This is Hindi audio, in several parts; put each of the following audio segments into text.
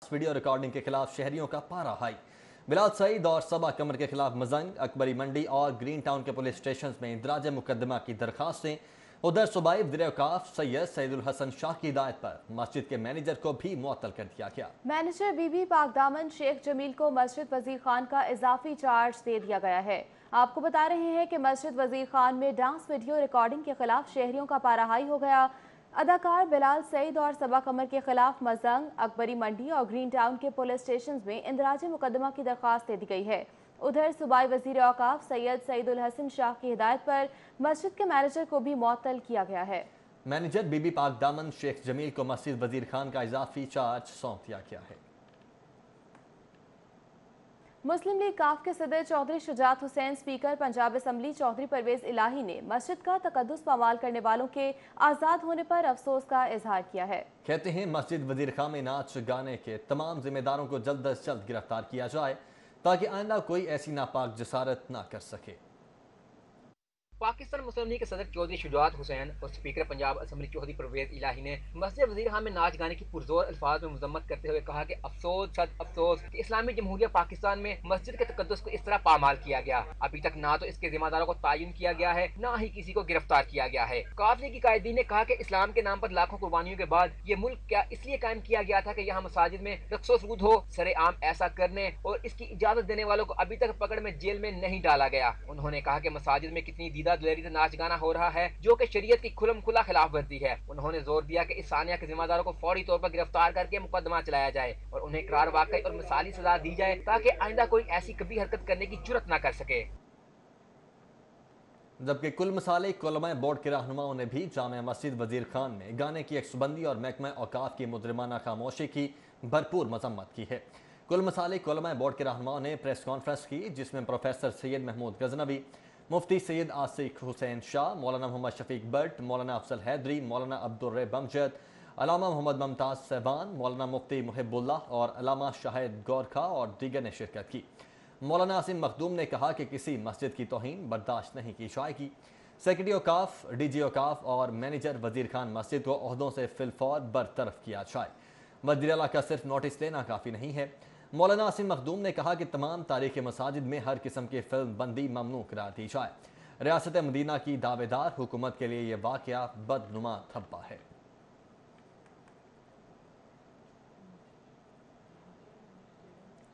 वीडियो रिकॉर्डिंग के खिलाफ शहरियों का पारा हाई। बिलाल सईद और सबा कमर के खिलाफ मजंग, अकबरी मंडी और ग्रीन टाउन के पुलिस स्टेशन में इंदराज मुकदमा की दरखास्तें। उधर सूबाई वज़ीर-ए-औक़ाफ़ सैयद सईदुल हसन शाह की हिदायत पर मस्जिद के मैनेजर को भी मुअत्तल कर दिया गया। मैनेजर बीबी पाकदामन शेख जमील को मस्जिद वजीर खान का इजाफी चार्ज दे दिया गया है। आपको बता रहे हैं कि मस्जिद वजीर खान में डांस वीडियो रिकॉर्डिंग के खिलाफ शहरियों का पारा हाई हो गया। अदाकार बिलाल सईद और सबा कमर के खिलाफ मजंग, अकबरी मंडी और ग्रीन टाउन के पुलिस स्टेशन में इंदराज मुकदमा की दरखास्त दे दी गई है। उधर सूबाई वज़ीर-ए-औक़ाफ़ सैयद सईदुल हसन शाह की हिदायत पर मस्जिद के मैनेजर को भी मुअत्तल किया गया है। मैनेजर बीबी पाकदामन शेख जमील को मस्जिद वजीर खान का इजाफी चार्ज सौंप दिया गया है। मुस्लिम लीग काफ के सदर चौधरी शुजात हुसैन, स्पीकर पंजाब असम्बली चौधरी परवेज इलाही ने मस्जिद का तकद्दुस पामाल करने वालों के आज़ाद होने पर अफसोस का इजहार किया है। कहते हैं मस्जिद वजीर खान में नाच गाने के तमाम जिम्मेदारों को जल्द अज जल्द गिरफ्तार किया जाए ताकि आइंदा कोई ऐसी नापाक जसारत ना कर सके। पाकिस्तान मुस्लिम लीग के सदर चौधरी शुजात हुसैन और स्पीकर पंजाब असम्बली चौधरी परवेज इलाही ने मस्जिद वजीर खान में नाच गाने की पुरजोर अल्फाज में मजम्मत करते हुए कहा कि अफसोस सद अफसोस कि इस्लामी जमहूरिया पाकिस्तान में मस्जिद के तकद्दुस को इस तरह पामाल किया गया। अभी तक ना तो इसके जिम्मेदारों को तायुन किया गया है, ना ही किसी को गिरफ्तार किया गया है। काफिले की कायदीन ने कहा कि इस्लाम के नाम पर लाखों कुर्बानियों के बाद ये मुल्क क्या इसलिए कायम किया गया था कि यहाँ मसाजिद में रक्सो सरूद हो। सरेआम ऐसा करने और इसकी इजाजत देने वालों को अभी तक पकड़ में जेल में नहीं डाला गया। उन्होंने कहा कि मसाजिद में कितनी दीदा दुलेरी से नाच गाना हो रहा है जो कि शरीयत की खुलम खुला खिलाफ वर्जी है। उन्होंने जोर दिया कि इस सानिया के जिम्मेदारों को फौरी तौर पर गिरफ्तार करके मुकदमा चलाया जाए और उन्हें करार वाकई और मिसाली सजा दी जाए ताकि आइंदा कोई ऐसी कभी हरकत करने की जुर्रत न कर सके। जबकि कुल मिसाले उलमा बोर्ड के रहनुमाओं ने भी जामे मस्जिद वजीर खान में गाने की अक्सबंदी और महकमा औकाफ की मुजरिमाना खामोशी की भरपूर मजम्मत की है। कुल मिसाले उलमा बोर्ड के रहनुमाओं ने प्रेस कॉन्फ्रेंस की जिसमें professor Syed Mahmood Ghaznavi, Mufti Syed Ashik Hussain Shah, Maulana Mohammad Shafiq but, मौलाना अफजल हैदरी, मौलाना अब्दुर्रे बमजद, अलामा मोहम्मद मुमताज़ सहबान, मौलाना मुफ्ती मुहिबुल्लाह और अलामा शाहिद गौरखा और दीगर ने शिरकत की। मौलाना आसिम मखदूम ने कहा कि किसी मस्जिद की तौहीन बर्दाश्त नहीं की जाएगी। सेक्रेटरी औकाफ, डीजी औकाफ और मैनेजर वजीर खान मस्जिद को ओहदों से फिलफौर बरतरफ किया जाए। वज़ीर आला का सिर्फ नोटिस लेना काफ़ी नहीं है। मौलाना आसिम मखदूम ने कहा कि तमाम तारीख़ी मसाजिद में हर किस्म की फिल्म बंदी ममनू करार दी जाए। रियासत मदीना की दावेदार हुकूमत के लिए यह वाक़या बदनुमा धब्बा है।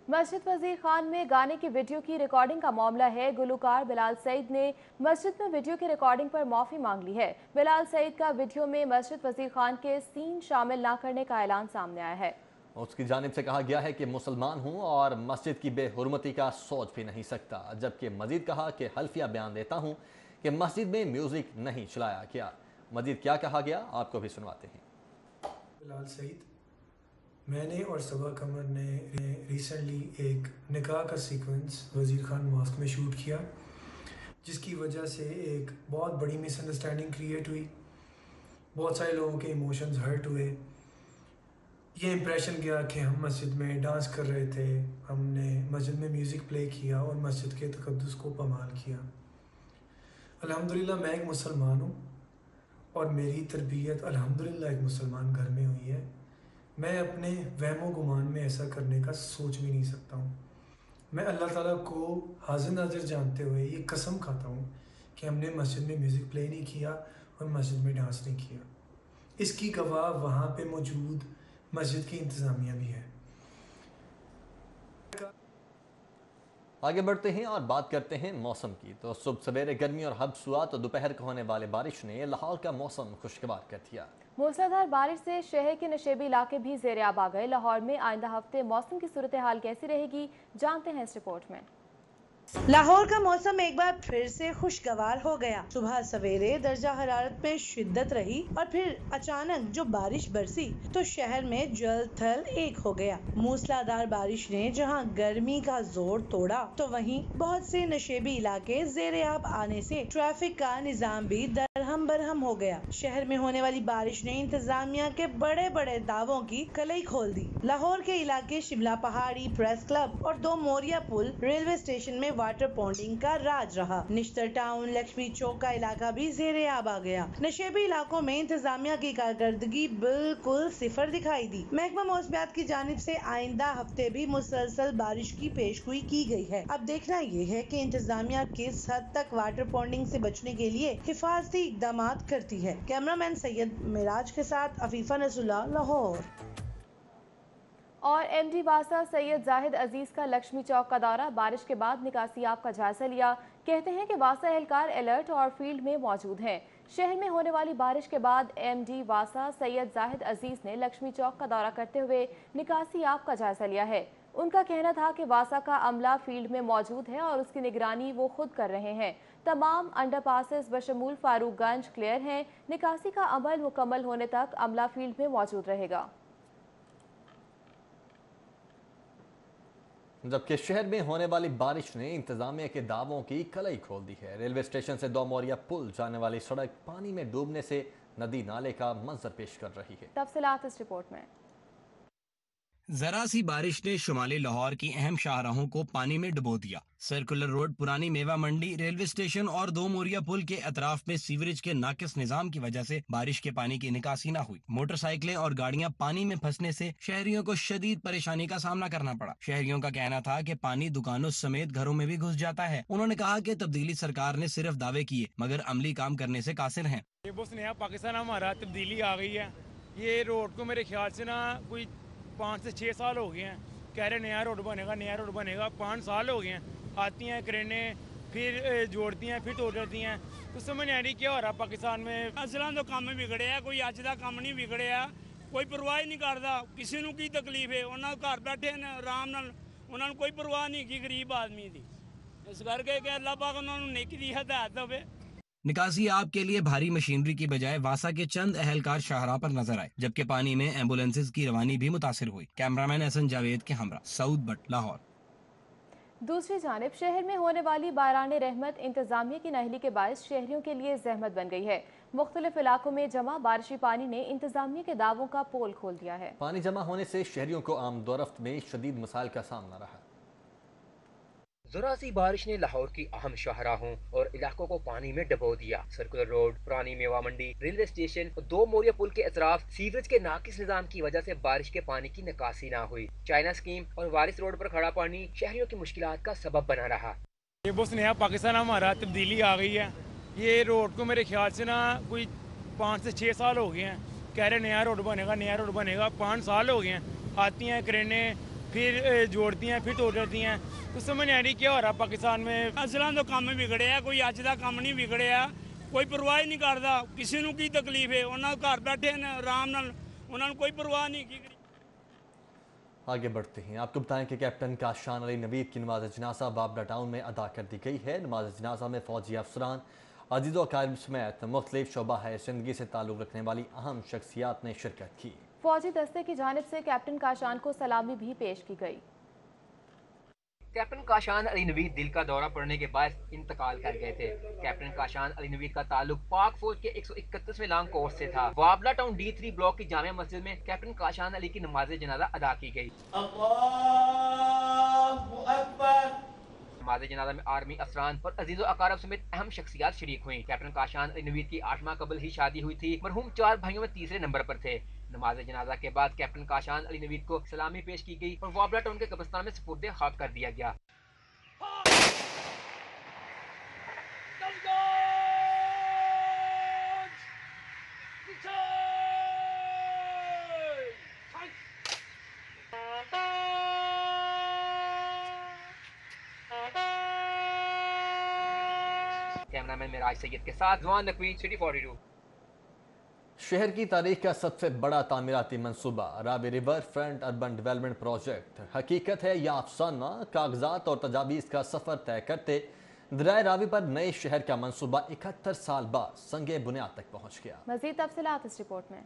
मस्जिद वजीर खान में गाने की वीडियो की रिकॉर्डिंग का मामला है। गुलकार बिलाल सईद ने मस्जिद में वीडियो की रिकॉर्डिंग पर माफी मांग ली है। बिलाल सईद का वीडियो में मस्जिद वजीर खान के सीन शामिल न करने का ऐलान सामने आया है। उसकी जानिब से कहा गया है कि मुसलमान हूँ और मस्जिद की बेहुरमती का सोच भी नहीं सकता, जबकि मजीद कहा कि हल्फिया बयान देता हूँ कि मस्जिद में म्यूजिक नहीं चलाया गया। मजीद क्या कहा गया आपको भी सुनवाते हैं। बिलाल सईद, मैंने और सबा कमर ने रिसेंटली एक निकाह का सीक्वेंस वजीर खान मॉस्क में शूट किया, जिसकी वजह से एक बहुत बड़ी मिसअंडरस्टैंडिंग क्रिएट हुई। बहुत सारे लोगों के इमोशंस हर्ट हुए। ये इम्प्रेशन गया कि हम मस्जिद में डांस कर रहे थे, हमने मस्जिद में म्यूज़िक प्ले किया और मस्जिद के तकद्दुस को पामाल किया। अल्हम्दुलिल्लाह मैं एक मुसलमान हूँ और मेरी तरबियत अल्हम्दुलिल्लाह एक मुसलमान घर में हुई है। मैं अपने वहमो गुमान में ऐसा करने का सोच भी नहीं सकता हूँ। मैं अल्लाह ताला को हाजिर नाजिर जानते हुए ये कसम खाता हूँ कि हमने मस्जिद में म्यूज़िक प्ले नहीं किया और मस्जिद में डांस नहीं किया। इसकी गवाह वहाँ पे मौजूद मस्जिद की इंतज़ामिया भी है। आगे बढ़ते हैं और बात करते हैं मौसम की। तो सुबह सवेरे गर्मी और हब्स हुआ तो दोपहर को होने वाले बारिश ने लाहौर का मौसम खुशगवार कर दिया। मूसलाधार बारिश से शहर के नशेबी इलाके भी ज़ेर-ए-आब आ गए। लाहौर में आइंदा हफ्ते मौसम की सूरत हाल कैसी रहेगी, जानते हैं इस रिपोर्ट में। लाहौर का मौसम एक बार फिर से खुशगवार हो गया। सुबह सवेरे दर्जा हरारत में शिद्दत रही और फिर अचानक जो बारिश बरसी तो शहर में जल थल एक हो गया। मूसलाधार बारिश ने जहां गर्मी का जोर तोड़ा तो वहीं बहुत से नशेबी इलाके ज़ेर-ए-आब आने से ट्रैफिक का निजाम भी दरहम दरहम बरहम हो गया। शहर में होने वाली बारिश ने इंतजामिया के बड़े बड़े दावों की कलई खोल दी। लाहौर के इलाके शिमला पहाड़ी, प्रेस क्लब और 2 मोरिया पुल रेलवे स्टेशन में वाटर पॉन्डिंग का राज रहा। निश्तर टाउन, लक्ष्मी चौक का इलाका भी ज़ेरे आब आ गया। नशेबी इलाकों में इंतजामिया की कारकर्दगी बिल्कुल सिफर दिखाई दी। महकमा मौसमियात की जानिब से आइंदा हफ्ते भी मुसलसल बारिश की पेशगोई की गई है। अब देखना ये है कि इंतजामिया किस हद तक वाटर पॉन्डिंग से बचने के लिए हिफाजती इकदाम करती है। कैमरामैन सैयद मिराज के साथ अफीफा नसरुल्लाह, लाहौर। और एमडी वासा सैयद जाहिद अजीज का लक्ष्मी चौक का दौरा, बारिश के बाद निकासियाब का जायजा लिया। कहते हैं कि वासा एहलकार अलर्ट और फील्ड में मौजूद हैं। शहर में होने वाली बारिश के बाद एमडी वासा सैयद जाहिद अजीज ने लक्ष्मी चौक का दौरा करते हुए निकासियाब का जायजा लिया है। उनका कहना था कि वासा का अमला फील्ड में मौजूद है और उसकी निगरानी वो खुद कर रहे हैं। तमाम अंडरपासेस बशमूल फारूकगंज क्लियर हैं। निकासी का अमल मुकम्मल होने तक अमला फील्ड में मौजूद रहेगा। जबकि शहर में होने वाली बारिश ने इंतजामिया के दावों की कलई खोल दी है। रेलवे स्टेशन से 2 मोरिया पुल जाने वाली सड़क पानी में डूबने से नदी नाले का मंजर पेश कर रही है। तफसीलात इस रिपोर्ट में। जरा सी बारिश ने शुमाली लाहौर की अहम शाहराहों को पानी में डुबो दिया। सर्कुलर रोड, पुरानी मेवा मंडी, रेलवे स्टेशन और 2 मोरिया पुल के अतराफ में सीवरेज के नाकिस निजाम की वजह से बारिश के पानी की निकासी न हुई। मोटरसाइकिलें और गाड़ियां पानी में फंसने से शहरियों को शदीद परेशानी का सामना करना पड़ा। शहरियों का कहना था कि पानी दुकानों समेत घरों में भी घुस जाता है। उन्होंने कहा कि तब्दीली सरकार ने सिर्फ दावे किए मगर अमली काम करने से कासिर हैं। ये बहुत नया पाकिस्तान हमारा तब्दीली आ गई है। ये रोड को मेरे ख्याल से ना कोई 5 से 6 साल हो गए हैं। कह रहे नया रोड बनेगा, नया रोड बनेगा। 5 साल हो गए हैं। आती हैं क्रेनें, फिर जोड़ती हैं, फिर तोड़ देती हैं। तो समझ नहीं आ रही क्या हो रहा पाकिस्तान में। असला तो काम बिगड़े है, कोई अज का काम नहीं बिगड़े है। कोई परवाह ही नहीं करता किसी को की तकलीफ है। उन्होंने घर बैठे आराम नाल, उन्होंने कोई परवाह नहीं की गरीब आदमी की। इस करके कि अल्लाह पाक उन्होंने नेकी दी हिदायत होवे। निकासी आब के लिए भारी मशीनरी की बजाय वासा के चंद अहलकार शाहराह पर नजर आए, जबकि पानी में एम्बुलेंसेज की रवानी भी मुतासिर हुई। कैमरामैन हसन जावेद के हमरा, सऊद बट, लाहौर। दूसरी जानिब शहर में होने वाली बारान रहमत इंतजामिया की नाअहली के बायस शहरियों के लिए जहमत बन गई है। मुख्तलिफ इलाकों में जमा बारिशी पानी ने इंतजामिया के दावों का पोल खोल दिया है। पानी जमा होने से शहरियों को आमदोरफ्त में शदीद मसाइल का सामना रहा। जरा सी बारिश ने लाहौर की अहम शाहराहों और इलाकों को पानी में डबो दिया। सर्कुलर रोड, पुरानी मेवा मंडी, रेलवे स्टेशन और 2 मोरिया पुल के अतराफ सीवरेज के नाकिस निजाम की वजह से बारिश के पानी की निकासी न हुई। चाइना स्कीम और वारिस रोड पर खड़ा पानी शहरियों की मुश्किलात का सबब बना रहा। ये बहुत नया पाकिस्तान हमारा तब्दीली आ गई है। ये रोड को मेरे ख्याल से ना कोई 5 से 6 साल हो गए हैं। कह रहे नया रोड बनेगा, नया रोड बनेगा। 5 साल हो गए हैं। आती हैं क्रेनें, फिर जोड़ती हैं, फिर तोड़ देती हैं। तो समझ नहीं आ रही क्या हो रहा पाकिस्तान में। असला तो काम बिगड़े है, कोई अज का काम नहीं बिगड़े है। कोई परवाह ही नहीं करता किसी को की तकलीफ है। उन्होंने घर बैठे आराम नाल, उन्होंने कोई परवाह नहीं की। आगे बढ़ते हैं, आपको बताएं कि कैप्टन काशान अली नवीद की नमाज जनाजा बाबरा टाउन में अदा कर दी गई है। नमाज जनाजा में फौजी अफसरान, अजीज़ व अकारिब समेत मुख्तलिफ शोबा है जिंदगी से ताल्लुक़ रखने वाली अहम शख्सियात ने शिरकत की। फौजी दस्ते की जानिब से कैप्टन काशान को सलामी भी पेश की गई। कैप्टन काशान अली नवीद दिल का दौरा पड़ने के बाद इंतकाल कर गए थे। कैप्टन काशान अली नवीद का ताल्लुक पाक फौज के 131वें लॉन्ग कोर्स से था। वाबला टाउन D3 ब्लॉक की जामिया मस्जिद में कैप्टन काशान अली की नमाज जनाजा अदा की गई। नमाज जनाजा में आर्मी अफसरान और अजीज़ो अकारब समेत अहम शख्सियात शरीक हुई। कैप्टन काशान अली नवीद की 8 माह कबल ही शादी हुई थी। मरहूम 4 भाइयों में तीसरे नंबर पर थे। नमाज जनाजा के बाद कैप्टन काशान अली नवीद को सलामी पेश की गई और वाबला टाउन के कब्रिस्तान में सुपुर्द खाक कर दिया गया। कैमरामैन मिराज सैयद के साथ जवान नकवी, सिटी 42। शहर की तारीख का सबसे बड़ा तामीराती मंसूबा Ravi river front urban development project हकीकत है या अफसाना, कागजात और तजावीज़ का सफ़र तय करते दरियाए रावी पर नए शहर का मंसूबा 71 साल बाद संगे बुनियाद तक पहुँच गया। मज़ीद तफसीलात इस रिपोर्ट में।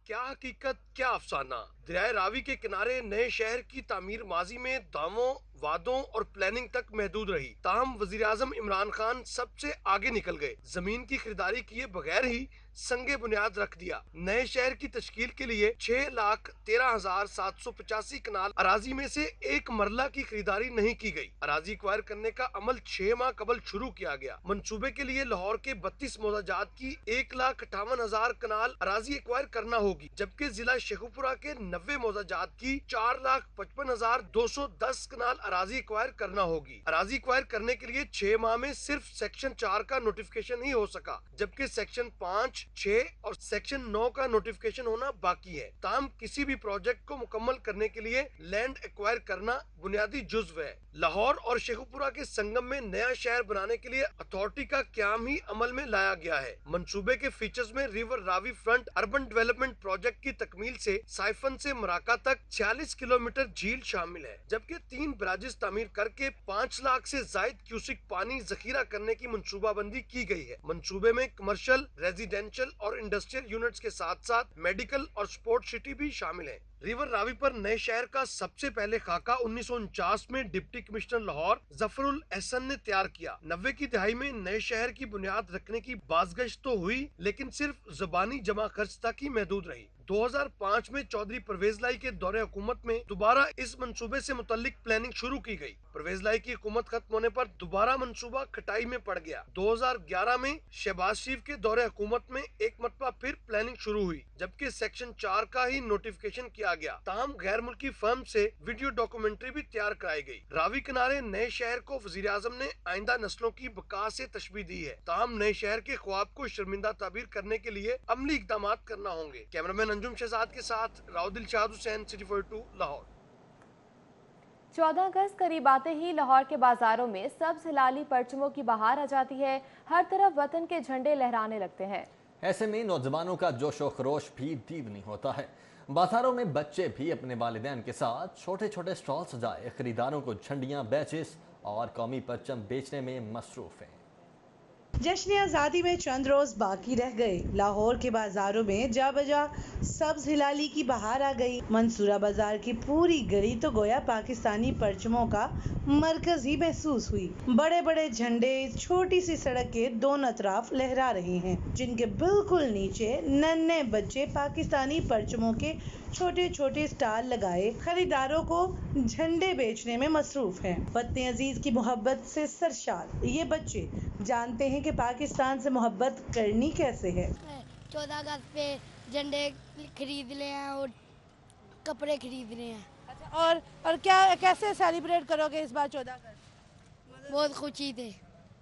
क्या हकीकत क्या अफसाना। दरिया रावी के किनारे नए शहर की तामीर माजी में दावों, वादों और प्लानिंग तक महदूद रही। ताहम वजीर आजम इमरान खान सबसे आगे निकल गए। जमीन की खरीदारी किए बगैर ही संगे बुनियाद रख दिया। नए शहर की तश्कील के लिए 6,13,785 कनाल अराजी में से एक मरला की खरीदारी नहीं की गई। अराजी एक्वायर करने का अमल 6 माह कबल शुरू किया गया। मंसूबे के लिए लाहौर के 32 मौजाजात की 1,58,000 कनाल अराजी एक्वायर करना होगी, जबकि जिला शेखुपुरा के 90 मौजाजात की 4,55,210 कनाल अराजी एक्वायर करना होगी। अराजी एक्वायर करने के लिए 6 माह में सिर्फ सेक्शन 4 का नोटिफिकेशन ही हो सका, जबकि सेक्शन 5, 6 और सेक्शन 9 का नोटिफिकेशन होना बाकी है। ताहम किसी भी प्रोजेक्ट को मुकम्मल करने के लिए लैंड एक्वायर करना बुनियादी जुज्व है। लाहौर और शेखुपुरा के संगम में नया शहर बनाने के लिए अथॉरिटी का क्याम ही अमल में लाया गया है। मंसूबे के फीचर्स में river Ravi front urban development project की तकमील से साइफन से मराका तक 46 किलोमीटर झील शामिल है, जबकि 3 ब्राजिस तामीर करके 5 लाख से जायद क्यूसिक पानी जखीरा करने की मंसूबाबंदी की गई है। मंसूबे में कमर्शियल, रेजिडेंशियल और इंडस्ट्रियल यूनिट्स के साथ साथ मेडिकल और स्पोर्ट्स सिटी भी शामिल है। रिवर रावी पर नए शहर का सबसे पहले खाका 1949 में डिप्टी कमिश्नर लाहौर जफरुल एहसन ने तैयार किया। 90 की दहाई में नए शहर की बुनियाद रखने की बाज़गश्त तो हुई, लेकिन सिर्फ ज़बानी जमा खर्च तक ही महदूद रही। 2005 में चौधरी परवेज लाई के दौरे हुकूमत में दोबारा इस मंसूबे से मुतल्लिक प्लानिंग शुरू की गई। परवेज लाई की हुकूमत खत्म होने पर दोबारा मंसूबा खटाई में पड़ गया। 2011 में शहबाज शरीफ के दौरे हुकूमत में एक मरतबा फिर प्लानिंग शुरू हुई, जबकि सेक्शन 4 का ही नोटिफिकेशन किया गया। ताहम गैर मुल्की फर्म से वीडियो डॉक्यूमेंट्री भी तैयार कराई गई। रावी किनारे नए शहर को वजीर आजम ने आइंदा नस्लों की बका से तशबीह दी है। ताहम नए शहर के ख्वाब को शर्मिंदा ताबीर करने के लिए अमली इकदाम करना होंगे। कैमरामैन अंजुम शहजाद के साथ राउदिल शाहद हुसैन, सिटी 42 लाहौर। 14 अगस्त करीब आते ही लाहौर के बाजारों में सब्ज हिलाली परचमों की बहार आ जाती है। हर तरफ वतन के झंडे लहराने लगते हैं। ऐसे में नौजवानों का जोश व खरोश भी दीवनी होता है। बाजारों में बच्चे भी अपने वालिदैन के साथ छोटे छोटे स्टॉल सजाए खरीदारों को झंडियां, बैचेस और कौमी परचम बेचने में मसरूफ हैं। जश्न आज़ादी में चंद रोज बाकी रह गए। लाहौर के बाजारों में जा बजा सब्ज हिलाली की बहार आ गई। मंसूरा बाजार की पूरी गली तो गोया पाकिस्तानी परचमों का मरकज ही महसूस हुई। बड़े बड़े झंडे छोटी सी सड़क के दोनों तरफ लहरा रहे हैं, जिनके बिल्कुल नीचे नन्हे बच्चे पाकिस्तानी परचमों के छोटे छोटे स्टॉल लगाए खरीदारों को झंडे बेचने में मसरूफ हैं। वतन अजीज की मोहब्बत से सरशार ये बच्चे जानते हैं कि पाकिस्तान से मोहब्बत करनी कैसे है। 14 अगस्त पे झंडे खरीद ले हैं और कपड़े खरीद रहे हैं। अच्छा, और क्या कैसे सेलिब्रेट करोगे इस बार 14 अगस्त? बहुत खुशी थे।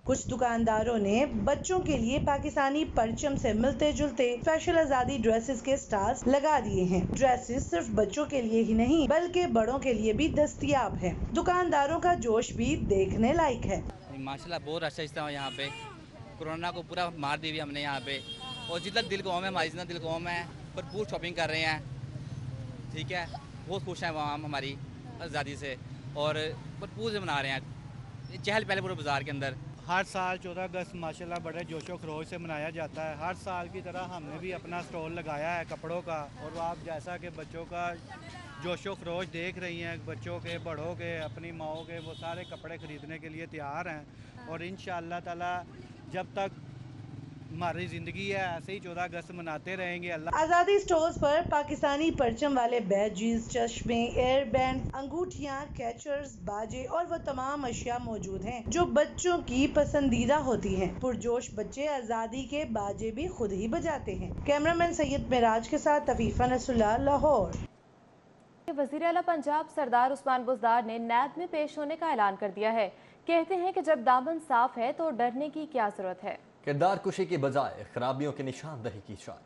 कुछ दुकानदारों ने बच्चों के लिए पाकिस्तानी परचम से मिलते जुलते स्पेशल आज़ादी ड्रेसेस के स्टार्स लगा दिए हैं। ड्रेसेस सिर्फ बच्चों के लिए ही नहीं बल्कि बड़ों के लिए भी दस्तयाब है। दुकानदारों का जोश भी देखने लायक है। माशाल्लाह बहुत अच्छा इस्तेमाल यहाँ पे। कोरोना को पूरा मार दी हुई हमने यहाँ पे, और जितना दिल कौम है हमारी, जितना दिल कौम है भरपूर शॉपिंग कर रहे हैं। ठीक है, बहुत खुश हैं वहाँ हमारी आज़ादी से और भरपूर से मना रहे हैं। चहल पहले पूरे बाजार के अंदर हर साल 14 अगस्त माशाल्लाह बड़े जोशो खरोश से मनाया जाता है। हर साल की तरह हमने भी अपना स्टॉल लगाया है कपड़ों का, और आप जैसा कि बच्चों का जोशो खरोश देख रही हैं, बच्चों के, बड़ों के, अपनी माओ के, वो सारे कपड़े ख़रीदने के लिए तैयार हैं। और इंशाअल्लाह ताला जब तक हमारी ज़िंदगी है ऐसे ही 14 अगस्त मनाते रहेंगे। अल्लाह। आज़ादी स्टोर्स पर पाकिस्तानी परचम वाले बैजेस, चश्मे, एयर बैंड, अंगूठियाँ, कैचर्स, बाजे और वो तमाम अशिया मौजूद हैं जो बच्चों की पसंदीदा होती हैं। पुरजोश बच्चे आज़ादी के बाजे भी खुद ही बजाते हैं। कैमरामैन सैयद मेराज के साथ तफीफा नसरुल्लाह, लाहौर। वज़ीर आला पंजाब सरदार उस्मान बुज़दार ने नैब में पेश होने का ऐलान कर दिया है। कहते हैं कि जब दामन साफ है तो डरने की क्या जरूरत है। किरदार कुशी की बजाय खराबियों की निशानदही की चाल।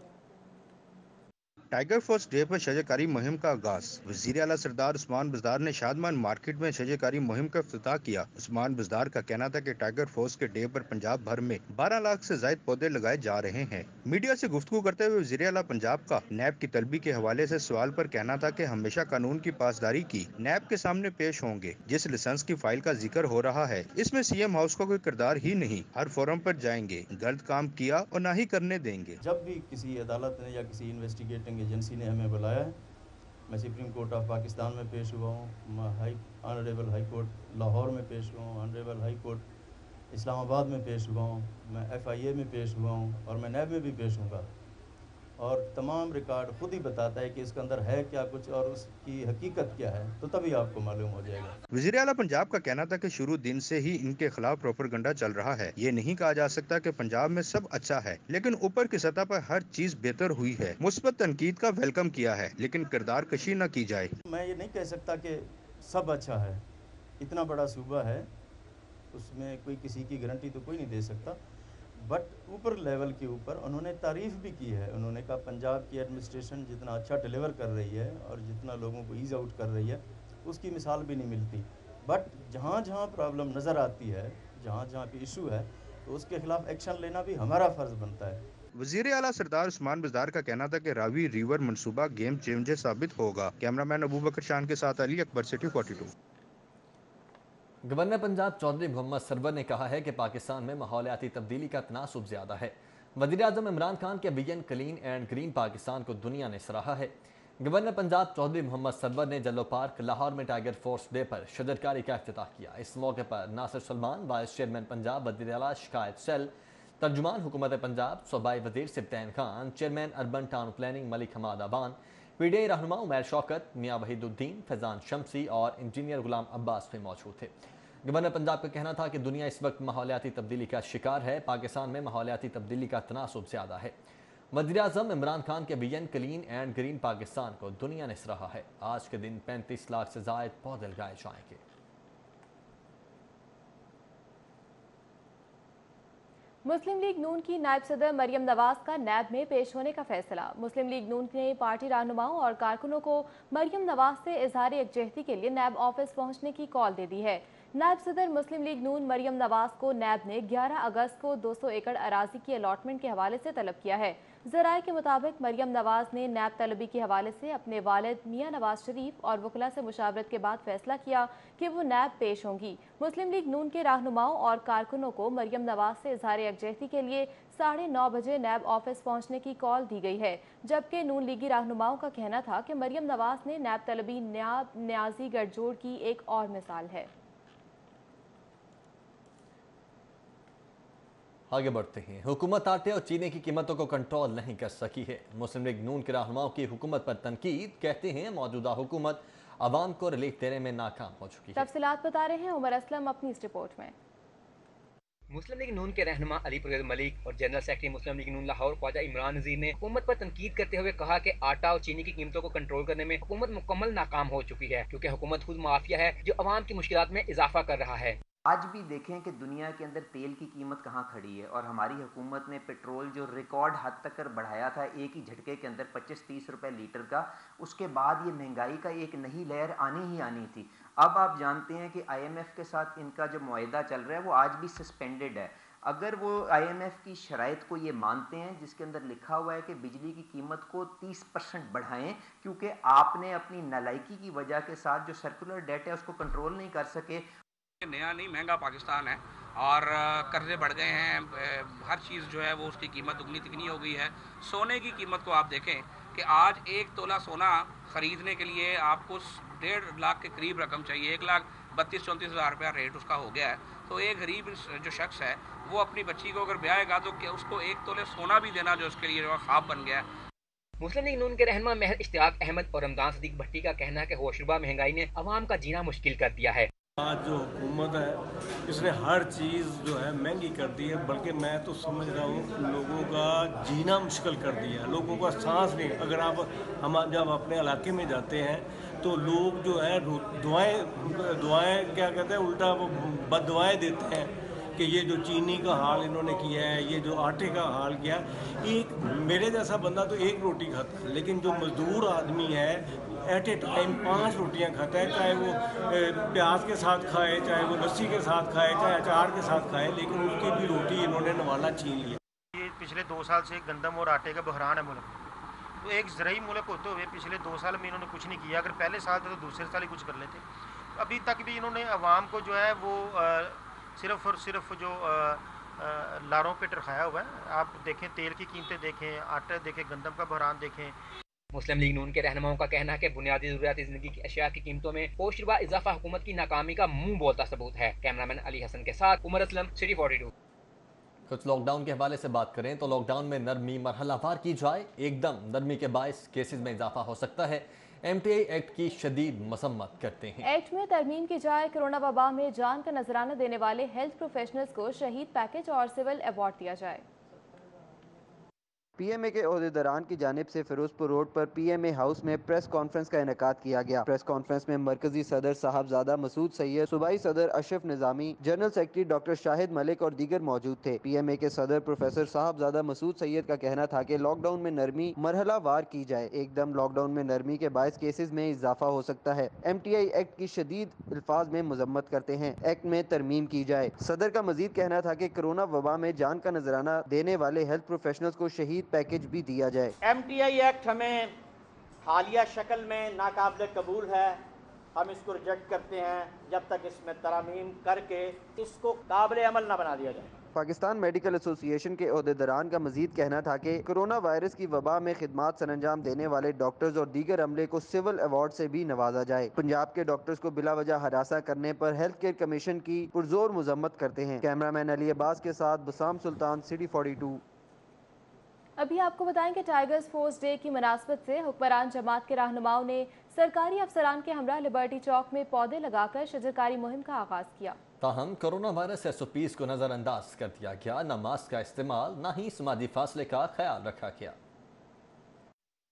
टाइगर फोर्स डे पर शजरकारी मुहिम का आगाज। वज़ीर आला सरदार उस्मान बुज़दार ने शादमान मार्केट में शजरकारी मुहिम का इफ्तिताह किया। उस्मान बुज़दार का कहना था कि टाइगर फोर्स के डे पर पंजाब भर में 12 लाख से ज्यादा पौधे लगाए जा रहे हैं। मीडिया से गुफ्तगू करते हुए वज़ीर आला पंजाब का नैब की तलबी के हवाले से सवाल पर कहना था कि हमेशा कानून की पासदारी की नैब के सामने पेश होंगे। जिस लाइसेंस की फाइल का जिक्र हो रहा है इसमें CM हाउस का कोई किरदार ही नहीं। हर फोरम पर जाएंगे, गलत काम किया और ना ही करने देंगे। जब भी किसी अदालत ने या किसी इन्वेस्टिगेटिंग रिपोर्टिंग एजेंसी ने हमें बुलाया है। मैं सुप्रीम कोर्ट ऑफ पाकिस्तान में पेश हुआ हूँ, मैं ऑनरेबल हाई कोर्ट लाहौर में पेश हुआ हूँ, ऑनरेबल हाई कोर्ट इस्लामाबाद में पेश हुआ हूँ, मैं FIA में पेश हुआ हूँ और मैं नैब में भी पेश हूँगा। और तमाम रिकॉर्ड खुद ही बताता है कि इसके अंदर है क्या कुछ और उसकी हकीकत क्या है, तो तभी आपको मालूम हो जाएगा। वज़ीर आला पंजाब का कहना था कि शुरू दिन से ही इनके खिलाफ प्रोपेगेंडा चल रहा है। ये नहीं कहा जा सकता कि पंजाब में सब अच्छा है, लेकिन ऊपर की सतह पर हर चीज बेहतर हुई है। मुस्बत तनकीद का वेलकम किया है, लेकिन किरदार कशी न की जाए। मैं ये नहीं कह सकता कि सब अच्छा है, इतना बड़ा सूबा है, उसमें कोई किसी की गारंटी तो कोई नहीं दे सकता, बट ऊपर लेवल के ऊपर उन्होंने तारीफ़ भी की है। उन्होंने कहा पंजाब की एडमिनिस्ट्रेशन जितना अच्छा डिलीवर कर रही है और जितना लोगों को ईज़ आउट कर रही है, उसकी मिसाल भी नहीं मिलती। बट जहाँ जहाँ प्रॉब्लम नज़र आती है, जहाँ जहाँ पे इशू है, तो उसके खिलाफ एक्शन लेना भी हमारा फ़र्ज़ बनता है। वज़ीर आला सरदार उस्मान बुज़दार का कहना था कि रावी रिवर मंसूबा गेम चेंजर साबित होगा। कैमरामैन अबू बकर शान के साथ अली अकबर, सिटी 42। गवर्नर पंजाब चौधरी मोहम्मद सरवर ने कहा है कि पाकिस्तान में माहौलियाती तब्दीली का तनासुब ज़्यादा है। वज़ीर-ए-आज़म इमरान खान के vision clean and green Pakistan को दुनिया ने सराहा है। गवर्नर पंजाब चौधरी मोहम्मद सरवर ने जल्लो पार्क लाहौर में टाइगर फोर्स डे पर शजरकारी का इफ्तिताह किया। इस मौके पर नासिर सलमान, वाइस चेयरमैन पंजाब वज़ीर आला शिकायत सेल, तर्जुमान हुकूमत पंजाब सूबाई वज़ीर Sibtain Khan, chairman urban town planning Malik Hammad Aban, PDI रहनुमा उमैर शौकत, मियाँ वहीदुद्दीन, फैज़ान शमसी और इंजीनियर गुलाम अब्बास भी मौजूद थे। गवर्नर पंजाब का कहना था कि दुनिया इस वक्त माहौलियाती तब्दीली का शिकार है। पाकिस्तान में माहौलियाती तब्दीली का तनासुब ज़्यादा है। वज़ीर-ए-आज़म इमरान खान के vision clean and green Pakistan को दुनिया ने सराहा है। आज के दिन 35 लाख से ज़ायद पौधे लगाए जाएंगे। मुस्लिम लीग नून की नायब सदर मरियम नवाज का नैब में पेश होने का फैसला। मुस्लिम लीग नून ने पार्टी रहनुमाओं और कारकुनों को मरियम नवाज से इजहार यकजहती के लिए नैब ऑफिस पहुंचने की कॉल दे दी है। नायब सदर मुस्लिम लीग नून मरियम नवाज को नैब ने 11 अगस्त को 200 एकड़ अराजी की अलॉटमेंट के हवाले से तलब किया है। ज़राए के मुताबिक मरियम नवाज ने नैब तलबी के हवाले से अपने वालिद मियाँ नवाज शरीफ और वकला से मुशावरत के बाद फैसला किया कि वो नैब पेश होंगी। मुस्लिम लीग नून के रहनुमाओं और कारकुनों को मरियम नवाज से इजहार यकजहती के लिए 9:30 बजे नैब ऑफिस पहुंचने की कॉल दी गई है, जबकि नून लीगी रहनुमाओं का कहना था कि मरियम नवाज ने नैब तलबी न्याजी गठजोड़ की एक और मिसाल है। आगे बढ़ते हैं। हुकूमत आटे और चीनी की कीमतों को कंट्रोल नहीं कर सकी है। मुस्लिम लीग नून के रहनुमाओं की हुकूमत पर तनकीद। कहते हैं मौजूदा हुकूमत आवाम को रिलीफ देने में नाकाम हो चुकी है। तफसीलात बता रहे हैं उमर असलम अपनी इस रिपोर्ट में। मुस्लिम लीग नून के रहनुमा अली परवेज मलिक और जनरल सेक्रेटरी मुस्लिम लीग नून लाहौर ख्वाजा इमरान नज़ीर ने हुकूमत पर तनकीद करते हुए कहा कि आटा और चीनी की कीमतों को कंट्रोल करने में हुकूमत मुकम्मल नाकाम हो चुकी है, क्योंकि हुकूमत खुद माफिया है जो अवाम की मुश्किलात में इजाफा कर रहा है। आज भी देखें कि दुनिया के अंदर तेल की कीमत कहाँ खड़ी है और हमारी हुकूमत ने पेट्रोल जो रिकॉर्ड हद तक बढ़ाया था एक ही झटके के अंदर 25-30 रुपए लीटर का, उसके बाद ये महंगाई का एक नई लहर आनी ही आनी थी। अब आप जानते हैं कि IMF के साथ इनका जो मुआहदा चल रहा है वो आज भी सस्पेंडेड है। अगर वो IMF की शराइत को ये मानते हैं जिसके अंदर लिखा हुआ है कि बिजली की कीमत को 30% बढ़ाएं, क्योंकि आपने अपनी नालायकी की वजह के साथ जो सर्कुलर डेट है उसको कंट्रोल नहीं कर सके। नया नहीं महंगा पाकिस्तान है और कर्जे बढ़ गए हैं, हर चीज़ जो है वो उसकी कीमत दुगनी तिगनी हो गई है। सोने की कीमत को आप देखें कि आज 1 तोला सोना ख़रीदने के लिए आपको 1.5 लाख के करीब रकम चाहिए। 1,32-34 हज़ार रुपया रेट उसका हो गया है। तो एक गरीब जो शख्स है वो अपनी बच्ची को अगर ब्याहेगा तो क्या उसको 1 तोले सोना भी देना जो उसके लिए ख्वाब बन गया है। मुस्लिम लीग नून के रहनुमा महर इश्तियाक अहमद और रमजान सदीक भट्टी का कहना है कि होशरुबा महंगाई ने अवाम का जीना मुश्किल कर दिया है। आज जो हुकूमत है इसने हर चीज़ जो है महंगी कर दी है, बल्कि मैं तो समझ रहा हूँ लोगों का जीना मुश्किल कर दिया है, लोगों का सांस नहीं। अगर हम जब अपने इलाके में जाते हैं तो लोग जो है दुआएं क्या कहते हैं, उल्टा वो बद दुआएं देते हैं कि ये जो चीनी का हाल इन्होंने किया है, ये जो आटे का हाल किया। एक मेरे जैसा बंदा तो एक रोटी खाता है, लेकिन जो मजदूर आदमी है एट ए टाइम 5 रोटियां खाता है, चाहे वो प्याज के साथ खाए, चाहे वो लस्सी के साथ खाए, चाहे अचार के साथ खाए, लेकिन उसकी भी रोटी इन्होंने नवाला छीन लिया। ये पिछले 2 साल से गंदम और आटे का बहरान है मुल्क, तो एक ज़रूरी मुल्क होते हुए पिछले 2 साल में इन्होंने कुछ नहीं किया। अगर पहले साल थे तो दूसरे साल ही कुछ कर लेते। अभी तक भी इन्होंने आवाम को जो है वो सिर्फ और सिर्फ जो लारों पे टरखाया हुआ है। आप देखें तेल की कीमतें देखें, आटा देखें, गंदम का बहरान देखें। मुस्लिम लीग नून के रहनुमाओं का कहना है कि बुनियादी ज़रूरियाती ज़िंदगी की अशिया की कीमतों में पोशरबा इजाफा हुकूमत की नाकामी का मुंह बोलता सबूत है। कैमरामैन अली हसन के साथ उमर असलम, सिटी 42। कुछ लॉकडाउन के हवाले से बात करें तो लॉकडाउन में नरमी मरहलावार की जाए, एकदम नरमी के बायस केसेस में इजाफा हो सकता है। MTI एक्ट की शदीद मसम्मत करते हैं। एक्ट में तरमीम की जाए, कोरोना वबा में जान का नजराना देने वाले हेल्थ प्रोफेशनल्स को शहीद पैकेज और सिविल अवार्ड दिया जाए। PMA के ओहदेदारान की जानिब से फिरोजपुर रोड पर PMA हाउस में प्रेस कॉन्फ्रेंस का इनेकाद किया गया। प्रेस कॉन्फ्रेंस में मरकजी सदर साहबजादा मसूद सैयद, सूबाई सदर Ashraf Nizami, general secretary doctor Shahid Malik और दीगर मौजूद थे। PMA के सदर प्रोफेसर साहबजादा मसूद सैयद का कहना था कि लॉकडाउन में नरमी मरहला वार की जाए, एकदम लॉकडाउन में नरमी के बायस केसेस में इजाफा हो सकता है। MTI एक्ट की शदीद अल्फाज में मजम्मत करते हैं, एक्ट में तरमीम की जाए। सदर का मजीद कहना था कि कोरोना वबा में जान का नजराना देने वाले हेल्थ प्रोफेशनल्स को शहीद पैकेज भी दिया जाए। MTI एक्ट हमें हालिया शक्ल में नाकाबिल कबूल है, हम इसको रिजेक्ट करते हैं जब तक इसमें तरामीम करके इसको काबिल अमल न बना दिया जाए। पाकिस्तान मेडिकल एसोसिएशन के ओहदेदारान का मजीद कहना था कि कोरोना वायरस की वबा में खिदमात सरंजाम देने वाले डॉक्टर्स और दीगर अमले को सिविल अवार्ड से भी नवाजा जाए। पंजाब के डॉक्टर्स को बिला वजह हरासा करने पर हेल्थ केयर कमीशन की पुरजोर मजम्मत करते हैं। कैमरामैन अली अब्बास के साथ बसाम सुल्तान, सिटी 42। अभी आपको बताएं कि टाइगर्स फोर्स डे की मुनासबत से हुक्मरान जमात के रहनुमाओं ने सरकारी अफसरान के हमरा लिबर्टी चौक में पौधे लगाकर शजरकारी मुहिम का आगाज किया। ताहम कोरोना वायरस SOPs को नजरअंदाज कर दिया गया, न मास्क का इस्तेमाल न ही समाजी फासले का ख्याल रखा गया।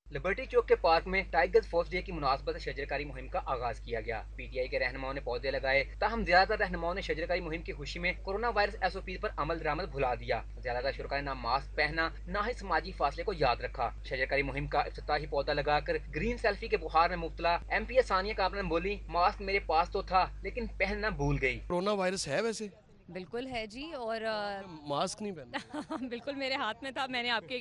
लिबर्टी चौक के पार्क में टाइगर्स फोर्स डे की मुनासबत से शजरकारी मुहिम का आगाज किया गया। PTI के रहनुमाओं ने पौधे लगाए, ताहम ज्यादातर रहनुमाओं ने शजरकारी मुहिम की खुशी में कोरोना वायरस SOPs पर अमल दरामद भुला दिया। ज्यादातर शुरका ने ना मास्क पहना न ही समाजी फासले को याद रखा। शजरकारी मुहिम का इफ्तिताही पौधा लगाकर ग्रीन सेल्फी के बुखार में मुब्तला MP सानिया कामरान बोली, मास्क मेरे पास तो था लेकिन पहनना भूल गई। कोरोना वायरस है वैसे? बिल्कुल है जी, और मास्क नहीं पहना। बिल्कुल मेरे हाथ में था, मैंने आपके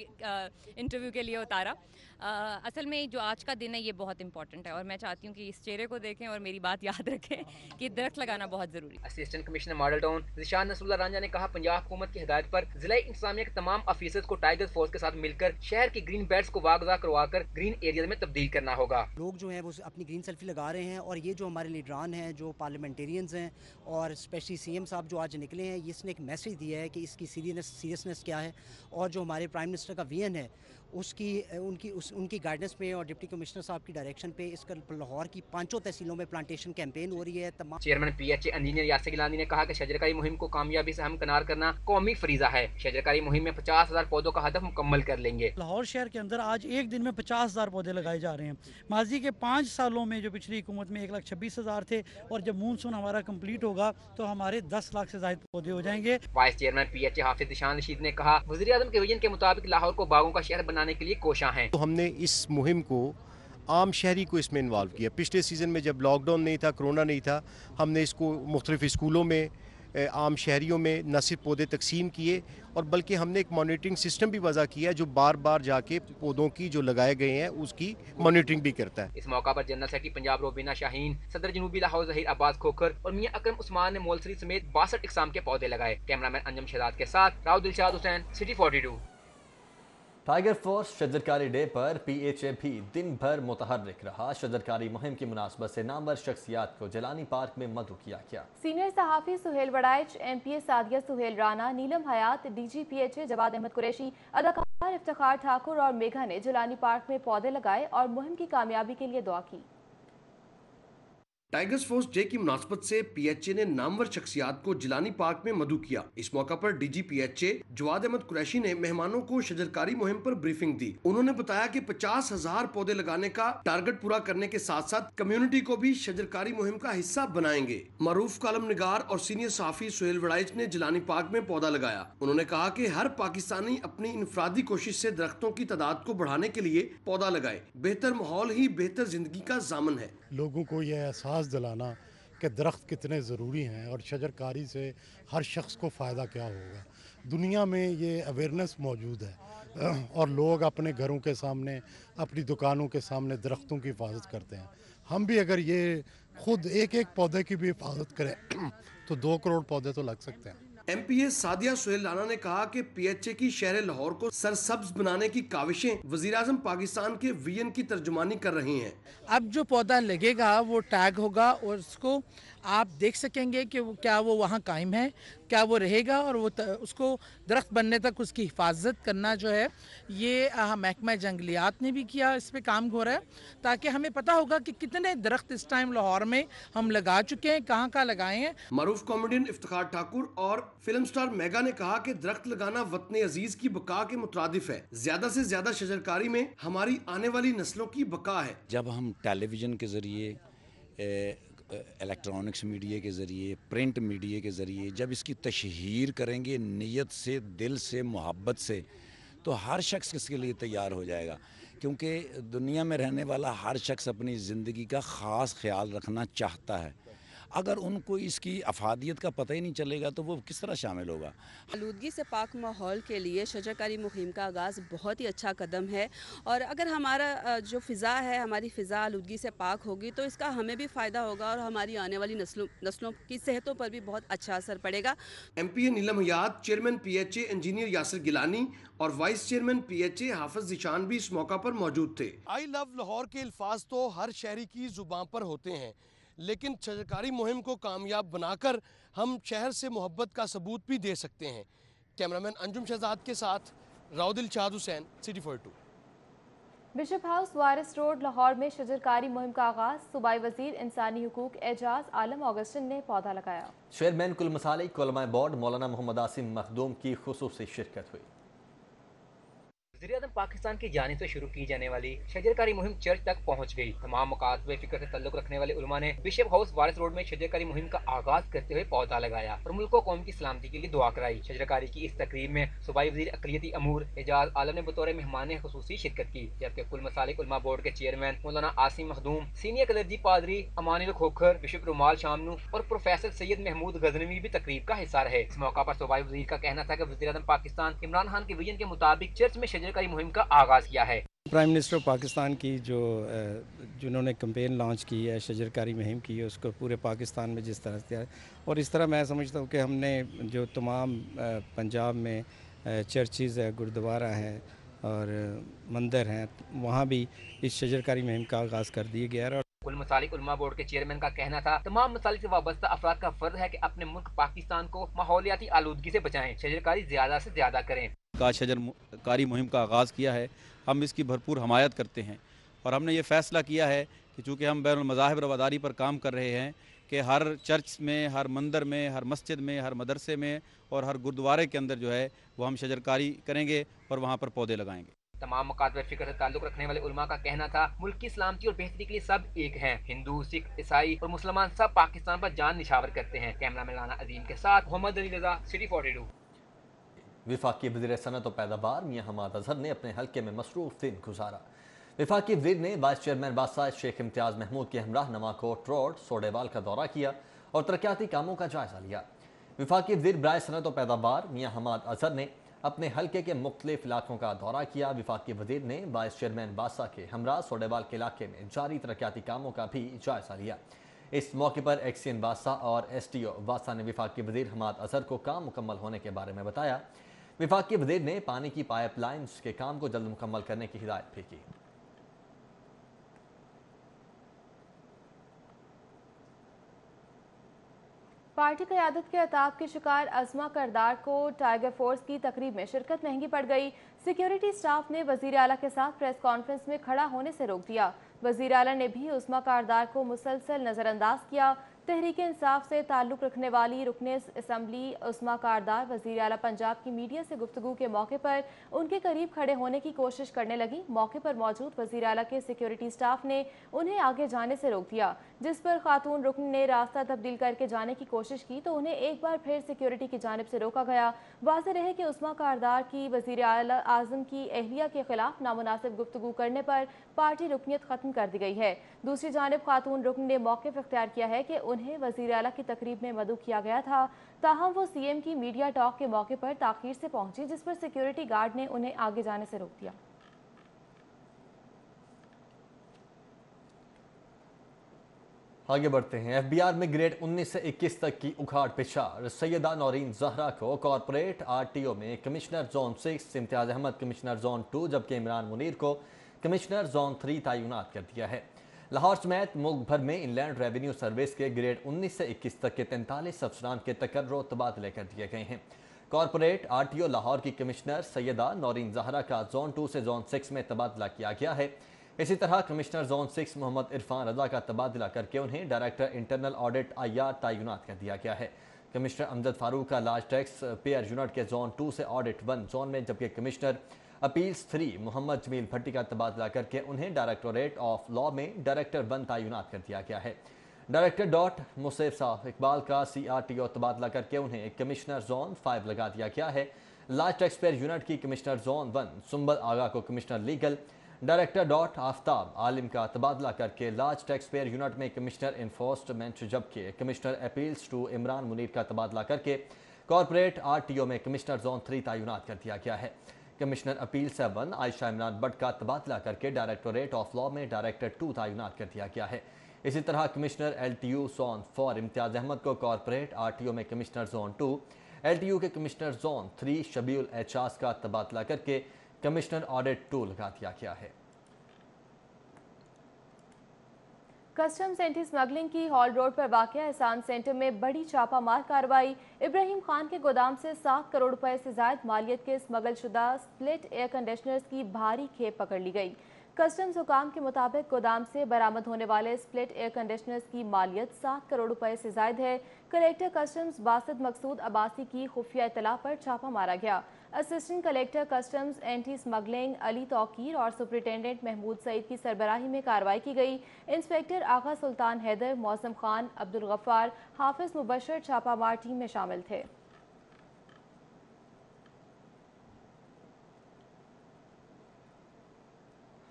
इंटरव्यू के लिए उतारा। असल में जो आज का दिन है ये बहुत इंपॉर्टेंट है और मैं चाहती हूँ कि इस चेहरे को देखें और मेरी बात याद रखें कि दरख्त लगाना बहुत जरूरी है। Assistant commissioner model town Zeeshan Nasrullah Ranjha ने कहा, पंजाब हुकूमत की हिदायत पर जिला इंतजामिया के तमाम ऑफिसर्स को टाइगर्स फोर्स के साथ मिलकर शहर की ग्रीन बेल्ट्स को वागजा करवाकर ग्रीन एरिया में तब्दील करना होगा। लोग जो है वो अपनी ग्रीन सेल्फी लगा रहे हैं और ये जो हमारे लीडरान हैं, जो पार्लियामेंटेरियंस हैं और स्पेशली CM साहब जो आज निकले हैं, इसने एक मैसेज दिया है कि इसकी सीरियसनेस क्या है और जो हमारे प्राइम मिनिस्टर का विजन है उनकी गाइडेंस पे और डिप्टी कमिश्नर साहब की डायरेक्शन पे इस लाहौर की 5 तहसीलों में प्लांटेशन कैंपेन हो रही है। तमाम chairman PHA engineer Yasir Gilani ने कहा कि शजरकारी मुहिम को कामयाबी से हमकनार करना कौमी फरीजा है। शजरकारी मुहिम में 50,000 पौधों का हदफ मुकम्मल कर लेंगे। लाहौर शहर के अंदर आज एक दिन में 50,000 पौधे लगाए जा रहे हैं। माजी के 5 सालों में जो पिछली हुकूमत में 1,26,000 थे और जब मानसून हमारा कम्प्लीट होगा तो हमारे 10 लाख से ज्यादा पौधे हो जाएंगे। वाइस चेयरमैन PHA हाफिज निशान रशीद ने कहा, वज़ीर आज़म के विजन के मुताबिक लाहौर को बागों का शहर बनाने के लिए कोशा है। तो हमने इस मुहिम को आम शहरी को इसमें इन्वॉल्व किया। पिछले सीज़न में जब लॉकडाउन नहीं था, कोरोना नहीं था, हमने इसको मुख्तलिफ स्कूलों में, आम शहरियों में न सिर्फ पौधे तकसीम किए और बल्कि हमने एक मॉनिटरिंग सिस्टम भी वज़ा किया जो बार बार जाके पौधों की जो लगाए गए हैं उसकी मॉनिटरिंग भी करता है। इस मौका पर जनरल सेक्रेटरी पंजाब रोबीना शाहीन, सदर जनूबी लाहौर ज़हीर अब्बास खोखर और मियां अकरम उस्मान ने मोलसरी समेत 62 इकसाम के पौधे लगाए। कैमरामैन अंजम शहजाद के साथ Rao Dilshad Hussain, city 42। Tiger force शजरकारी डे पर PHA भी दिन भर मुतहर्रिक रहा। शजरकारी मुहिम की मुनासबत से नामवर शख्सियात को जलानी पार्क में मदऊ किया गया। सीनियर सहाफ़ी सुहेल वड़ाइच, MPA सादिया सुहेल राना, नीलम हयात, DG PHA जवाद अहमद कुरैशी, अदाकार इफ्तिखार ठाकुर और मेघा ने जलानी पार्क में पौधे लगाए और मुहिम की कामयाबी के लिए दुआ की। टाइगर्स फोर्स डे की मुनासबत से PHA ने नामवर शख्सियात को जिलानी पार्क में मदऊ किया। इस मौका पर DG PHA जवाद अहमद कुरैशी ने मेहमानों को शजरकारी मुहिम पर ब्रीफिंग दी। उन्होंने बताया कि 50,000 पौधे लगाने का टारगेट पूरा करने के साथ साथ कम्युनिटी को भी शजरकारी मुहिम का हिस्सा बनाएंगे। मरूफ कालम निगार और सीनियर सहाफी सुहेल वड़ाइच ने जिलानी पार्क में पौधा लगाया। उन्होंने कहा कि हर पाकिस्तानी अपनी इनफरादी कोशिश से दरख्तों की तादाद को बढ़ाने के लिए पौधा लगाए। बेहतर माहौल ही बेहतर जिंदगी का जामन है। लोगों को यह एहसास दिलाना कि दरख्त कितने ज़रूरी हैं और शजरकारी से हर शख्स को फ़ायदा क्या होगा। दुनिया में ये अवेयरनेस मौजूद है और लोग अपने घरों के सामने, अपनी दुकानों के सामने दरख्तों की हिफाजत करते हैं। हम भी अगर ये खुद एक एक पौधे की भी हिफाजत करें तो 2 करोड़ पौधे तो लग सकते हैं। MPA सादिया सुहेल राना ने कहा कि PHA की शहर लाहौर को सरसब्ज बनाने की काविशें वज़ीर-ए-आज़म पाकिस्तान के विजन की तर्जुमानी कर रही हैं। अब जो पौधा लगेगा वो टैग होगा और उसको आप देख सकेंगे कि वो क्या वो वहाँ कायम है, क्या वो रहेगा, और वो उसको दरख्त बनने तक उसकी हिफाजत करना जो है ये महकमा जंगलियात ने भी किया, इस पे काम हो रहा है ताकि हमें पता होगा कि कितने दरख्त इस टाइम लाहौर में हम लगा चुके हैं, कहाँ कहाँ लगाए हैं। मारूफ कॉमेडियन इफ्तिखार ठाकुर और फिल्म स्टार मेगा ने कहा कि दरख्त लगाना वतन अजीज की बका के मुतरादिफ है। ज्यादा से ज्यादा शजरकारी में हमारी आने वाली नस्लों की बका है। जब हम टेलीविज़न के ज़रिए, इलेक्ट्रॉनिक्स मीडिया के ज़रिए, प्रिंट मीडिया के ज़रिए जब इसकी तशहीर करेंगे नीयत से, दिल से, मोहब्बत से, तो हर शख्स इसके लिए तैयार हो जाएगा, क्योंकि दुनिया में रहने वाला हर शख्स अपनी ज़िंदगी का ख़ास ख्याल रखना चाहता है। अगर उनको इसकी अफादियत का पता ही नहीं चलेगा तो वो किस तरह शामिल होगा। आलूदगी से पाक माहौल के लिए शजरकारी मुहिम का आगाज़ बहुत ही अच्छा कदम है, और अगर हमारा जो फ़िज़ा है, हमारी फ़िज़ा आलूदगी से पाक होगी तो इसका हमें भी फ़ायदा होगा और हमारी आने वाली नस्लों की सेहतों पर भी बहुत अच्छा असर पड़ेगा। MPA Neelam Hayat, chairman PHA engineer Yasir Gilani और vice chairman PHA Hafiz Zeeshan भी इस मौका पर मौजूद थे। आई लव लाहौर के अल्फाज तो हर शहरी की जुबान पर होते हैं, लेकिन शजरकारी मुहिम को कामयाब बनाकर हम शहर से मोहब्बत का सबूत भी दे सकते हैं। कैमरामैन अंजुम शहजाद के साथ राउदिल चाद हुसैन, सिटी 42। बिशप हाउस वारिस रोड लाहौर में शजरकारी मुहिम का आगाज। सूबाई वजीर इंसानी हुकूक एजाज आलम ऑगस्टिन ने पौधा लगाया। चेयरमैन कुल मसालिक उलमा बोर्ड मौलाना मोहम्मद आसिम मखदूम की खुसूसी शिरकत हुई। वज़ीर-ए-आज़म पाकिस्तान की जानिब से शुरू की जाने वाली शजरकारी मुहिम चर्च तक पहुंच गई। तमाम मुकातबे फिक्र से तल्लुक रखने वाले उलमा ने बिशप हाउस वारिस रोड में शजरकारी मुहिम का आगाज करते हुए पौधा लगाया और मुल्क को कौम की सलामती के लिए दुआ कराई। शजरकारी की इस तकरीब में सूबाई वज़ीर अक़लियती अमूर एजाज आलम ने बतौर मेहमान खुसूसी शिरकत की, जबकि कुल मसालिक उलमा बोर्ड के चेयरमैन मौलाना आसिम मखदूम, सीनियर कलरजी पादरी अमानुल खोखर, बिशप रुमाल शामनू और प्रोफेसर सैयद महमूद गजनवी भी तकरीब का हिस्सा रहे। इस मौका पर सूबाई वज़ीर का कहना था कि वज़ीर-ए-आज़म पाकिस्तान इमरान खान के विजन के मुताबिक चर्च में शजरकारी मुहिम का आगाज़ किया है। प्राइम मिनिस्टर पाकिस्तान की जिन्होंने कैंपेन लॉन्च की है, शजरकारी मुहिम की है, उसको पूरे पाकिस्तान में जिस तरह से, और इस तरह मैं समझता हूँ कि हमने जो तमाम पंजाब में चर्चेज़ है, गुरुद्वारा हैं और मंदिर हैं, वहाँ भी इस शजरकारी मुहिम का आगाज़ कर दिया गया है। कुल मसालिक उलमा बोर्ड के चेयरमैन का कहना था तमाम मसालिक से वाबस्ता अफराद का फर्ज है कि अपने मुल्क पाकिस्तान को माहौलियाती आलूदगी से बचाएं, शजरकारी ज़्यादा से ज़्यादा करें। का शजरकारी मुहिम का आगाज़ किया है, हम इसकी भरपूर हमायत करते हैं और हमने ये फ़ैसला किया है कि चूँकि हम बैनुल मज़ाहिब रवादारी पर काम कर रहे हैं कि हर चर्च में, हर मंदिर में, हर मस्जिद में, हर मदरसे में और हर गुरुद्वारे के अंदर जो है वो हम शजरकारी करेंगे और वहाँ पर पौधे लगाएंगे। तमाम मुकातबे फिक्र से ताल्लुक रखने वाले उलमा का कहना था मुल्क की सलामती और बेहतरी के लिए सब एक हैं। हिंदू, सिख, ईसाई और मुसलमान सब पाकिस्तान पर जान निछावर करते हैं। कैमरामैन राना अजीम के साथ मोहम्मद अली रजा, सिटी 42। वफाकी वज़ीर सनअत और पैदावार मियां हमाद अजहर ने अपने हल्के में मसरूफ दिन गुजारा। वफाकी वज़ीर ने वाइस चेयरमैन बादशाह शेख इम्तियाज़ महमूद के हमराह नवाकोट रोड सोडेवाल का दौरा किया और तरक्याती कामों का जायजा लिया। वफाकी वज़ीर बराए सनअत और पैदावार मियां हमाद अजहर ने अपने हल्के के मुख्तलिफ इलाकों का दौरा किया। वफाकी वज़ीर ने वाइस चेयरमैन बादशाह के हमराह सोडेवाल के इलाके में जारी तरक्याती कामों का भी जायजा लिया। इस मौके पर एक्सियन बादशाह और STO बादशाह ने वफाकी वज़ीर हमाद अजहर को काम मुकम्मल होने के बारे में बताया। वफाकी वज़ीर ने पानी की पाइपलाइंस के काम को जल्द मुकम्मल करने की हिदायत भी की। पार्टी क़यादत के अताब के शिकार अज़मा करदार को टाइगर फोर्स की तकरीब में शिरकत महंगी पड़ गई। सिक्योरिटी स्टाफ ने वज़ीर आला के साथ प्रेस कॉन्फ्रेंस में खड़ा होने से रोक दिया। वज़ीर आला ने भी उस्मा करदार को मुसलसल नज़रअंदाज किया। तहरीक इंसाफ से ताल्लुक़ रखने वाली रुकने असम्बली उस्मा करदार वज़ीर आला पंजाब की मीडिया से गुफ्तगू के मौके पर उनके करीब खड़े होने की कोशिश करने लगी। मौके पर मौजूद वज़ीर आला के सिक्योरिटी स्टाफ ने उन्हें आगे जाने से रोक दिया, जिस पर खातून रुकन ने रास्ता तब्दील करके जाने की कोशिश की तो उन्हें एक बार फिर सिक्योरिटी की जानिब से रोका गया। वाज़ेह रहे कि उस्मा करदार की वज़ीर आला आज़म की अहलिया के खिलाफ नामुनासिब गुफ्तगू करने पर पार्टी रुकनीत ख़त्म कर दी गई है। दूसरी जानिब खातून रुकन ने मौक़िफ़ इख्तियार किया है कि उन्हें वज़ीर आला की तकरीब में मदऊ किया गया था, ताहम वो CM की मीडिया टॉक के मौके पर ताख़ीर से पहुंची, जिस पर सिक्योरिटी गार्ड ने उन्हें आगे जाने से रोक दिया। आगे बढ़ते हैं। एफबीआर में ग्रेड 19 से 21 तक की उखाड़ पिछाड़। सैयदा नौरीन जहरा को कॉर्पोरेट आरटीओ में commissioner zone 6, Imtiaz Ahmed commissioner zone 2, जबकि इमरान मुनीर को कमिश्नर जोन 3 तैनात कर दिया है। लाहौर समेत मुल्क भर में इनलैंड रेवेन्यू सर्विस के ग्रेड 19 से 21 तक के 43 अफसरान के तकर्रो तबादले कर दिए गए हैं। कॉर्पोरेट आरटीओ लाहौर की कमिश्नर सैयदा नौरीन जहरा का जोन 2 से जोन 6 में तबादला किया गया है। इसी तरह कमिश्नर जोन 6 मोहम्मद इरफान रजा का तबादला करके उन्हें डायरेक्टर इंटरनल ऑडिट IR तैनात कर दिया गया है। कमिश्नर अमजद फारूक का लार्ज टैक्स पेयर यूनिट के जोन 2 से ऑडिट 1 जोन में, जबकि कमिश्नर अपील्स 3 मोहम्मद जमील भट्टी का तबादला करके उन्हें डायरेक्टोरेट ऑफ लॉ में डायरेक्टर 1 तैनात कर दिया गया है। डायरेक्टर मुसैफ साहब इकबाल का CRTO तबादला करके उन्हें कमिश्नर जोन 5 लगा दिया गया है। लार्ज टैक्स पेयर यूनिट की कमिश्नर जोन 1 सुंबल आगा को कमिश्नर लीगल, डायरेक्टर आफ्ताब आलिम का तबादला करके लार्ज टैक्स पेयर यूनिट में कमिश्नर इन्फोर्समेंट, जबकि कमिश्नर अपील्स 2 इमरान मुनीर का तबादला करके कॉर्पोरेट आरटीओ में कमिश्नर जोन 3 तैनात कर दिया गया है। कमिश्नर अपील 7 आयशा इमरान भट्ट का तबादला करके डायरेक्टोरेट ऑफ लॉ में डायरेक्टर 2 तैनात कर दिया गया है। इसी तरह commissioner LTU zone 4 Imtiaz Ahmed को कॉर्पोरेट आरटीओ में कमिश्नर जोन 2, LTU के कमिश्नर जोन 3 शबीउल एजाज का तबादला करके कमिश्नर ऑडिट 2 लगा दिया गया है। कस्टम्स एंटी स्मगलिंग की हॉल रोड पर वाक़या एहसान सेंटर में बड़ी छापामार कार्रवाई। इब्राहिम खान के गोदाम से 7 करोड़ रुपए से ज्यादा मालियत के स्मगल शुदा स्प्लिट एयर कंडीशनर्स की भारी खेप पकड़ ली गई। कस्टम्स हुकाम के मुताबिक गोदाम से बरामद होने वाले स्प्लिट एयर कंडीशनर्स की मालियत 7 करोड़ रुपए से ज्यादा है। कलेक्टर कस्टम्स बासित मकसूद अब्बासी की खुफिया इतला पर छापा मारा गया। Assistant collector customs anti smuggling Ali Tauqeer और सुपरिटेंडेंट महमूद सईद की सरबराही में कार्रवाई की गई। इंस्पेक्टर आगा सुल्तान हैदर, मौसम खान, अब्दुल गफ्फार, हाफिज मुबशर छापामार टीम में शामिल थे।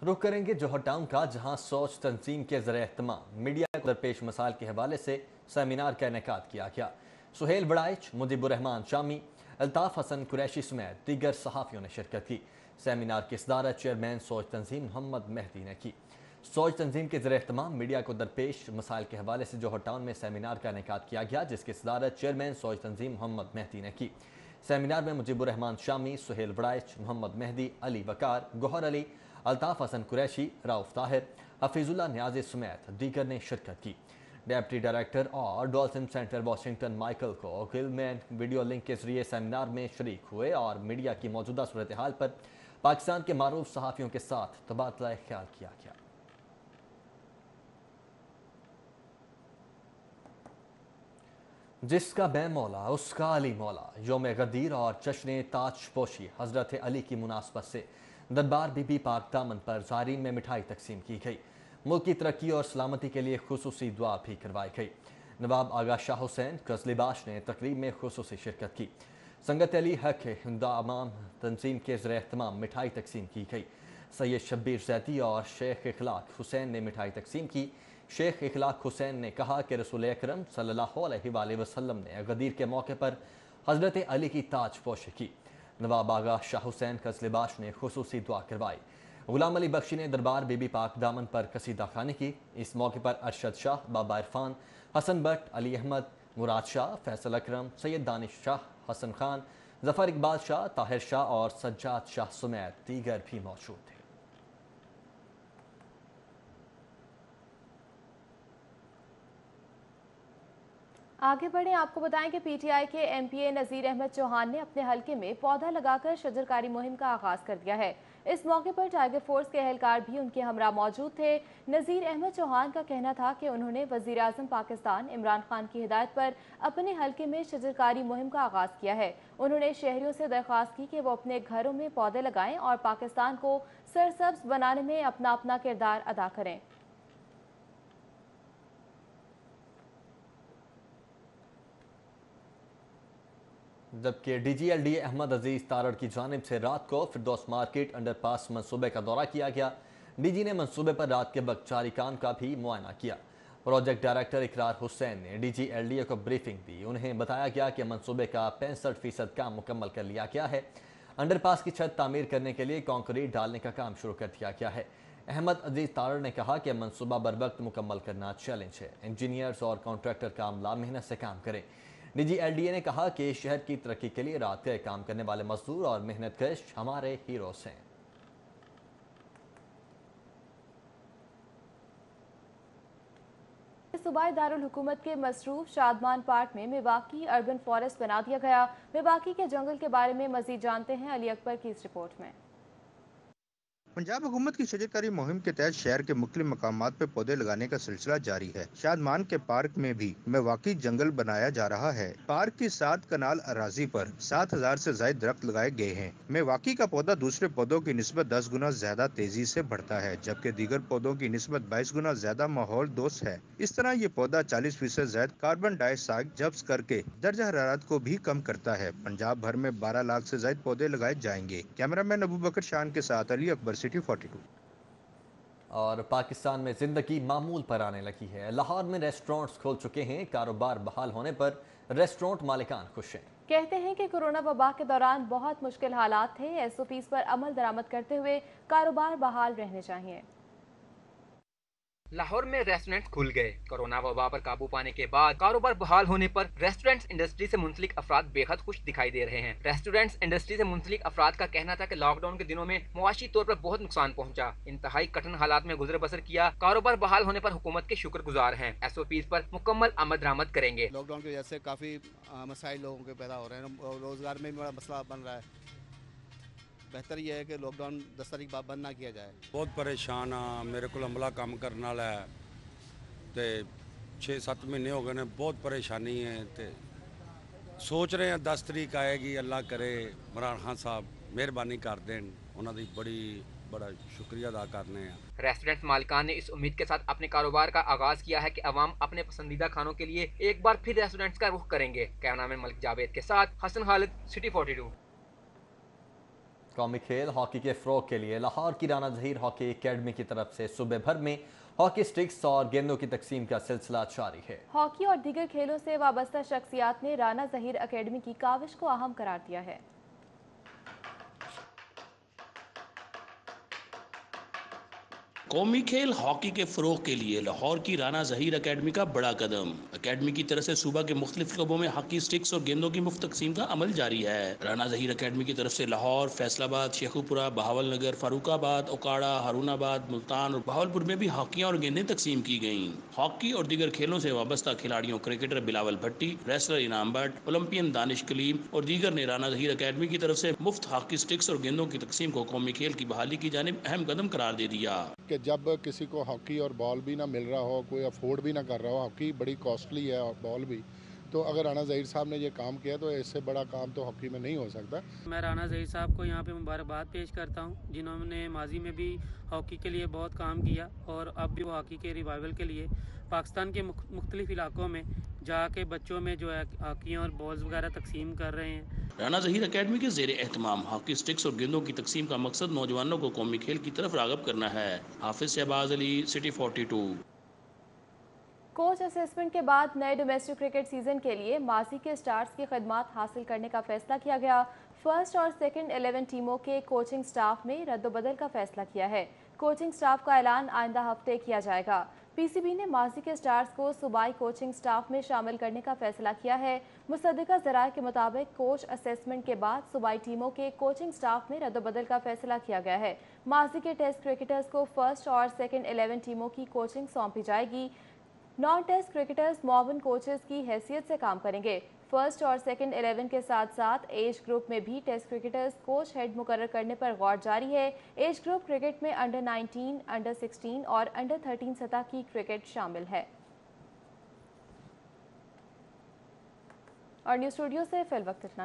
रुख करेंगे जौहर टाउन का, जहां सोच तंजीम के ज़रिए एहतमाम मीडिया को दरपेश मसाइल के हवाले से सेमिनार का इनेकाद किया गया। सुहेल बड़ाइच, मुजीबुर रहमान शामी, अल्ताफ़ हसन कुरैशी समेत दीगर सहाफ़ियों ने शिरकत की। सेमिनार की सदारत चेयरमैन सोच तंजीम मोहम्मद मेहदी ने की। सोच तंजीम के ज़रिए एहतमाम मीडिया को दरपेश मसाइल के हवाले से जौहर टाउन में सेमिनार का इनेकाद किया गया, जिसकी सदारत चेयरमैन सोच तंजीम मोहम्मद मेहदी ने की। सेमिनार में मुजीबुर रहमान शामी, सुहेल बड़ाइच, मोहम्मद मेहदी, अली वकार, गौहर अली, अल्ताफ़ हसन कुरैशी, राउफ ताहिर, हफीजुल्लाह न्याज़ी समेत दीगर ने शिरकत की। डिप्टी डायरेक्टर और डॉल्फिन सेंटर वाशिंगटन माइकल को गिलमैन वीडियो लिंक के जरिए सेमिनार में शरीक हुए और मीडिया की मौजूदा सूरत हाल पर पाकिस्तान के मारूफ सहाफ़ियों के साथ तबादला ख्याल किया गया। जिसका मैं मौला उसका अली मौला, योम गदीर और जश्न ताज पोशी हज़रत अली की मुनासबत से दरबार बीबी पाक दामन पर ज़ायरीन में मिठाई तकसीम की गई। मुल्क की तरक्की और सलामती के लिए खुसूसी दुआ भी करवाई गई। नवाब आगा शाह हुसैन कज़लिबाश ने तकरीब में खुसूसी शिरकत की। संगत अली हक हिंदामाम तंजीम के ज़रिए एहतमाम मिठाई तकसीम की गई। सैयद शब्बीर ज़ैदी और शेख इखलाक हुसैन ने मिठाई तकसीम की। शेख इखलाक हुसैन ने कहा कि रसूल अकरम सल्लल्लाहु अलैहि वसल्लम ने गदीर के मौके पर हज़रत अली की ताज पोशी की। नवाब आगा शाह हुसैन कज़लिबाश ने खुसूसी दुआ करवाई। गुलाम अली बख्शी ने दरबार बीबी पाक दामन पर कसीदा खानी की। इस मौके पर अरशद शाह, बाबा इरफान, हसन भट्ट, अली अहमद, मुराद शाह, फैसल अकरम, सैयद दानिश शाह, हसन खान, जफ़र इकबाल शाह, ताहिर शाह और सज्जाद शाह समेत दीगर भी मौजूद थे। आगे बढ़े, आपको बताएं कि PTI के MPA नज़ीर अहमद चौहान ने अपने हलके में पौधा लगाकर शजरकारी मुहिम का आगाज कर दिया है। इस मौके पर टाइगर फोर्स के एहलकार भी उनके हमरा मौजूद थे। नज़ीर अहमद चौहान का कहना था कि उन्होंने वज़ीर आज़म पाकिस्तान इमरान खान की हिदायत पर अपने हलके में शजरकारी मुहिम का आगाज किया है। उन्होंने शहरियों से दरख्वास्त की कि वो अपने घरों में पौधे लगाएं और पाकिस्तान को सरसब्ज बनाने में अपना अपना किरदार अदा करें। जबकि DGLD अहमद अजीज़ तारड़ की जानिब से रात को फिरदौस मार्केट अंडरपास मनसूबे का दौरा किया गया। DG ने मनसूबे पर रात के वक्त जारी काम का भी मुआयना किया। प्रोजेक्ट डायरेक्टर इकरार हुसैन ने DGLDA को ब्रीफिंग दी। उन्हें बताया गया कि मनसूबे का 65% काम मुकम्मल कर लिया गया है। अंडरपास की छत तामीर करने के लिए कंक्रीट डालने का काम शुरू कर दिया गया है। अहमद अजीज तारड़ ने कहा कि मनसूबा बरवक्त मुकम्मल करना चैलेंज है। इंजीनियर्स और कॉन्ट्रैक्टर का अमला मेहनत से काम करें। निजी LDA ने कहा कि शहर की तरक्की के लिए रात गए काम करने वाले मजदूर और मेहनतकश हमारे हीरोज हैं। सूबाई दारुल हुकूमत के मसरूफ शादमान पार्क में मेवाकी अर्बन फॉरेस्ट बना दिया गया। मेवाकी के जंगल के बारे में मजीद जानते हैं अली अकबर की इस रिपोर्ट में। पंजाब हुकूमत की शजरकारी मुहिम के तहत शहर के मुख्तलिफ मकामात पे पौधे लगाने का सिलसिला जारी है। शादमान के पार्क में भी मेवाकी जंगल बनाया जा रहा है। पार्क की 7 कनाल अराजी पर 7000 से ज्यादा दरख्त लगाए गए हैं। मेवाकी का पौधा दूसरे पौधों की निस्बत 10 गुना ज्यादा तेजी से बढ़ता है, जबकि दीगर पौधों की निस्बत 22 गुना ज्यादा माहौल दोस्त है। इस तरह ये पौधा 40% ज्यादा कार्बन डाइऑक्साइड जब्त करके दर्जा हरारत को भी कम करता है। पंजाब भर में 12 लाख से ज्यादा पौधे लगाए जाएंगे। कैमरामैन अबू बकर शान के साथ अली अकबर, सिटी 42। और पाकिस्तान में जिंदगी मामूल पर आने लगी है। लाहौर में रेस्टोरेंट्स खोल चुके हैं। कारोबार बहाल होने पर रेस्टोरेंट मालिकान खुश हैं। कहते हैं कि कोरोना वबा के दौरान बहुत मुश्किल हालात थे। SOPs पर अमल दरामद करते हुए कारोबार बहाल रहने चाहिए। लाहौर में रेस्टोरेंट खुल गए। कोरोना वबा पर काबू पाने के बाद कारोबार बहाल होने पर रेस्टोरेंट्स इंडस्ट्री से मुंसलिक अफराद बेहद खुश दिखाई दे रहे हैं। रेस्टोरेंट्स इंडस्ट्री से मुंसलिक अफराद का कहना था कि लॉकडाउन के दिनों में मुआशी तौर पर बहुत नुकसान पहुंचा, इंतहाई कठिन हालात में गुजर बसर किया। कारोबार बहाल होने पर हुकूमत के शुक्रगुजार हैं। SOPs पर मुकम्मल आमद दरामद करेंगे। लॉकडाउन की वजह से काफी मसाइल लोगों के पैदा हो रहे हैं, रोजगार में भी बड़ा मसला बन रहा है। बेहतर यह है कि लॉकडाउन 10 तारीख बाद बंद ना किया जाए। बहुत परेशान हाँ, मेरे को अमला काम करने वाला है तो 6-7 महीने हो गए ने, बहुत परेशानी है। तो सोच रहे हैं 10 तारीख आएगी, अल्लाह करे इमरान खान साहब मेहरबानी कर दें, उन्होंने बड़ा शुक्रिया अदा करने हैं। रेस्टोरेंट मालिकान ने इस उम्मीद के साथ अपने कारोबार का आगाज किया है कि अवाम अपने पसंदीदा खानों के लिए एक बार फिर रेस्टोरेंट्स का रुख करेंगे। कैमरामैन मलिक जावेद के साथ हसन खालिद, सिटी 42। कौमी खेल हॉकी के फ़रोग के लिए लाहौर की राना ज़हीर हॉकी एकेडमी की तरफ से सूबे भर में हॉकी स्टिक्स और गेंदों की तकसीम का सिलसिला जारी है। हॉकी और दीगर खेलों से वाबस्ता शख्सियात ने राना ज़हीर एकेडमी की काविश को अहम करार दिया है। कौमी खेल हॉकी के फ़रोग के लिए लाहौर की राना ज़हीर एकेडमी का बड़ा कदम। एकेडमी की तरफ से सूबा के मुख्तलिफ क्लबों में हॉकी स्टिक्स और गेंदों की मुफ्त तकसीम का अमल जारी है। राना ज़हीर एकेडमी की तरफ से लाहौर, फैसलाबाद, शेखुपुरा, बहावल नगर, फारूकाबाद, ओकाड़ा, हारूनाबाद, मुल्तान और बहावलपुर में भी हॉकियाँ और गेंदें तकसीम की गयी। हॉकी और दीगर खेलों से वाबस्ता खिलाड़ियों क्रिकेटर बिलावल भट्टी, रेसलर इनाम भट्ट, ओलंपियन दानिश कलीम और दीगर ने राना ज़हीर एकेडमी की तरफ से मुफ्त हॉकी स्टिक्स और गेंदों की तकसीम को कौमी खेल की बहाली की जानिब अहम कदम करार दे दिया। कि जब किसी को हॉकी और बॉल भी ना मिल रहा हो, कोई अफोर्ड भी ना कर रहा हो, हॉकी बड़ी कॉस्टली है और बॉल भी, तो अगर राना ज़हीर साहब ने ये काम किया तो इससे बड़ा काम तो हॉकी में नहीं हो सकता। मैं राना ज़हीर साहब को यहाँ पे मुबारकबाद पेश करता हूँ, जिन्होंने माजी में भी हॉकी के लिए बहुत काम किया और अब भी वो हॉकी के रिवाइवल के लिए पाकिस्तान के मुख्तलिफ इलाकों में जाके बच्चों में जो है हॉकी और बॉल्स वगैरह तकसीम कर रहे हैं। राना ज़हीर एकेडमी के ज़ेरे एहतमाम हॉकी स्टिक्स और गेंदों की तकसीम का मकसद नौजवानों को कौमी खेल की तरफ राग़िब करना है। Hafiz Shahbaz Ali, city 42। Coach assessment के बाद नए डोमेस्टिक क्रिकेट सीजन के लिए माजी के स्टार्स की खिदमात हासिल करने का फैसला किया गया। फर्स्ट और सेकंड 11 टीमों के कोचिंग स्टाफ में रद्दबदल का फैसला किया है। कोचिंग स्टाफ का ऐलान आइंदा हफ्ते किया जाएगा। PCB ने माजी के स्टार्स को सूबाई कोचिंग स्टाफ में शामिल करने का फैसला किया है। मुसद्दिका ज़राए के मुताबिक कोच असेसमेंट के बाद सूबाई टीमों के कोचिंग स्टाफ में रद्दबदल का फैसला किया गया है। माजी के टेस्ट क्रिकेटर्स को फर्स्ट और सेकंड 11 टीमों की कोचिंग सौंपी जाएगी। नॉन टेस्ट क्रिकेटर्स मुआविन कोचेस की हैसियत से काम करेंगे। फर्स्ट और सेकंड 11 के साथ साथ एज ग्रुप में भी टेस्ट क्रिकेटर्स कोच हेड मुकर्रर करने पर गौर जारी है। एज ग्रुप क्रिकेट में अंडर 19, अंडर 16 और अंडर 13 सतह की क्रिकेट शामिल है। और न्यूज़ स्टूडियो से फिल वक्त इतना ही।